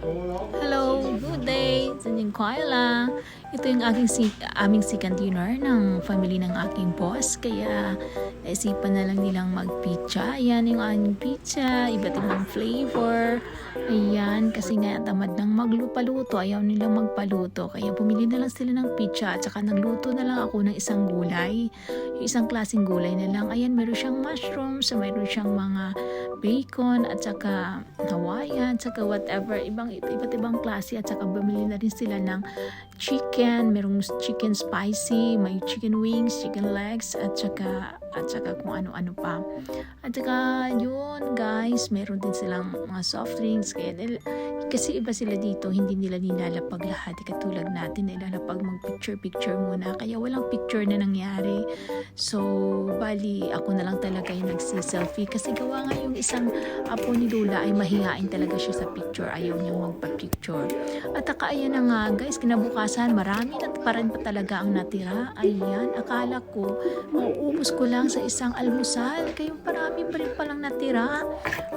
Hello, good day. Sanjing Koila. Ito yung aming second dinner ng family ng aking boss. Kaya naisipan na lang nilang mag-pizza. Ayan yung aming pizza. Iba't ibang flavor. Ayan, kasi nga tamad ng maglupaluto. Ayaw nilang magpaluto. Kaya bumili na lang sila ng pizza. At saka nagluto na lang ako ng isang gulay. Yung isang klaseng gulay na lang. Ayan, meron siyang mushrooms. Meron siyang mga bacon. At saka Hawaiian. At saka whatever. Iba't ibang klase. At saka bumili na rin sila ng chicken, merong chicken spicy, may chicken wings, chicken legs, at saka kung ano-ano pa. At saka yun guys, meron din silang mga soft drinks, kasi iba sila dito, hindi nila nilalapag lahat, katulad natin, nilalapag mag-picture muna, kaya walang picture na nangyari. So, bali, ako na lang talaga yung nagsi-selfie, kasi gawa nga yung isang apo ni Lula ay mahihain talaga siya sa picture, ayaw niyang magpa-picture. At saka ayan na nga guys, kinabukasan, marami na pa rin pa talaga ang natira. Ayan, akala ko, mauubos ko lang sa isang almusal. Kaya marami pa rin palang natira.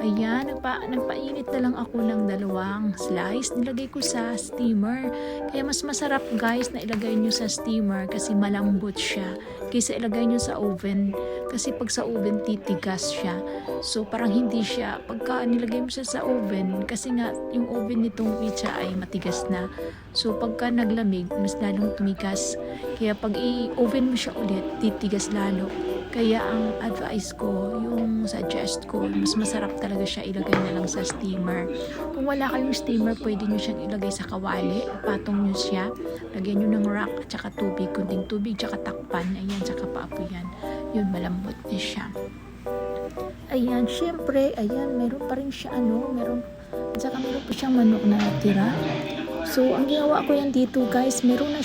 Ayan, nagpainit na lang ako ng 2 slice. Nilagay ko sa steamer. Kaya mas masarap guys na ilagay nyo sa steamer kasi malambot siya. Kaysa ilagay nyo sa oven. Kasi pag sa oven, titigas siya. So, parang hindi siya. Pagka nilagay mo siya sa oven, kasi nga, yung oven nitong pizza ay matigas na. So, pagka naglamig, mas lalong tumigas. Kaya pag i-oven mo siya ulit, titigas lalo. Kaya ang advice ko, yung suggest ko, mas masarap talaga siya ilagay na lang sa steamer. Kung wala kayong steamer, pwede nyo siyang ilagay sa kawali. Patong nyo siya. Lagyan nyo ng rock at saka tubig. Kunting tubig, tsaka takpan. Ayan, tsaka paapoyan. Yun, malambot na siya. Ayan, syempre, ayan, meron pa rin siya, meron pa siyang manok na tira. So, ang ginawa ko yan dito, guys, meron na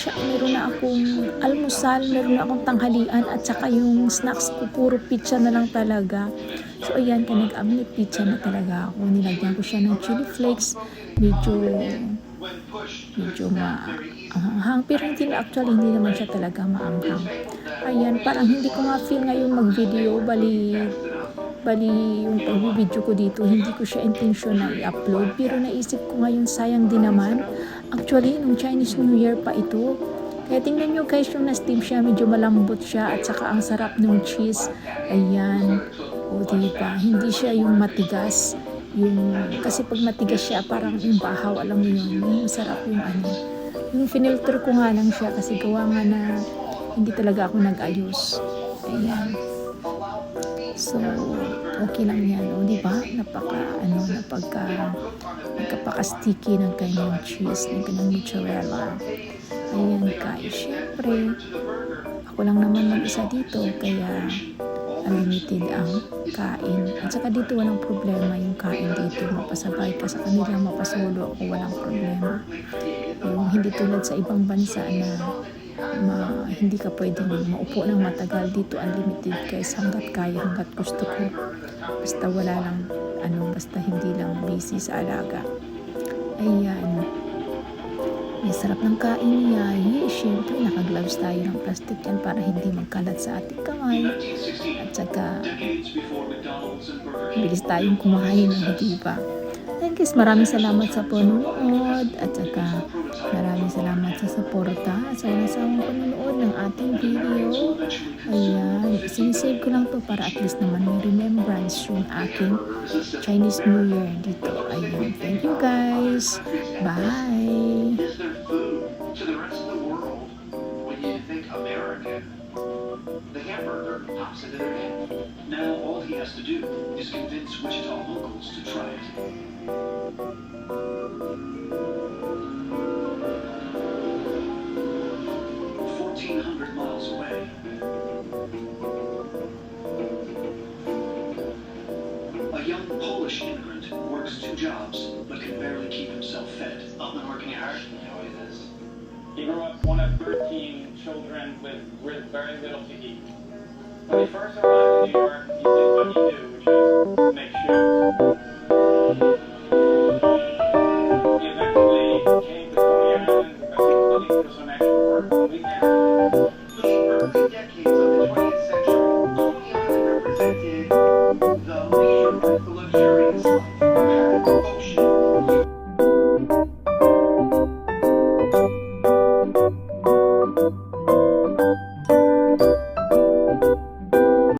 akong almusal, meron na akong tanghalian, at saka yung snacks ko, puro pizza na lang talaga. So, ayan, nag-amlit pizza na talaga ako. Nilagyan ko siya ng chili flakes, medyo maanghang, pero hindi naman siya talaga maanghang. Ayan, parang hindi ko nga feel ngayon mag-video, bali yung pag-video ko dito, hindi ko siya intention na i-upload, pero naisip ko ngayon sayang din naman. Actually, nung Chinese New Year pa ito. Kaya tingnan nyo guys, yung na-steam siya, medyo malambot siya, at saka ang sarap ng cheese. Ayan, o diba, hindi siya yung matigas. Kasi pag matigas siya, parang yung bahaw, alam mo yun, yung masarap yung finilter ko nga lang siya, kasi gawa nga na hindi talaga ako nag-ayos. Ayan. So, okay lang yan, di ba? Napaka-sticky ng kanyang cheese, ng kanyang mozzarella. Ayan guys, syempre, ako lang naman mag-isa dito, kaya unlimited ang kain. At saka dito walang problema yung kain dito. Mapasabay ka sa kanila, mapasolo ako, walang problema. Yung hindi tulad sa ibang bansa na hindi ka pwedeng maupo ng matagal. Dito unlimited guys, hanggat kaya, hanggat gusto ko, basta wala lang basta hindi lang busy sa alaga. Ayan, may sarap ng kain niya. Siyempre naka-gloves tayo ng plastic yan para hindi magkalat sa ating kamay, at saka bilis tayong kumain, diba? And guys, maraming salamat sa panonood, at saka maraming salamat sa suporta sa nasawang panonood ng ating video. Ayan, sinisave ko lang to para at least naman may remembrance yung aking Chinese New Year dito. Ayan, thank you guys. Bye! The hamburger pops into their head. Now all he has to do is convince Wichita locals to try it. 1,400 miles away. A young Polish immigrant works 2 jobs but can barely keep himself fed. I've been working hard. He always is. He grew up one of 13 children with very little to eat. When he first arrived in New York, he did what you do, which is make shoes.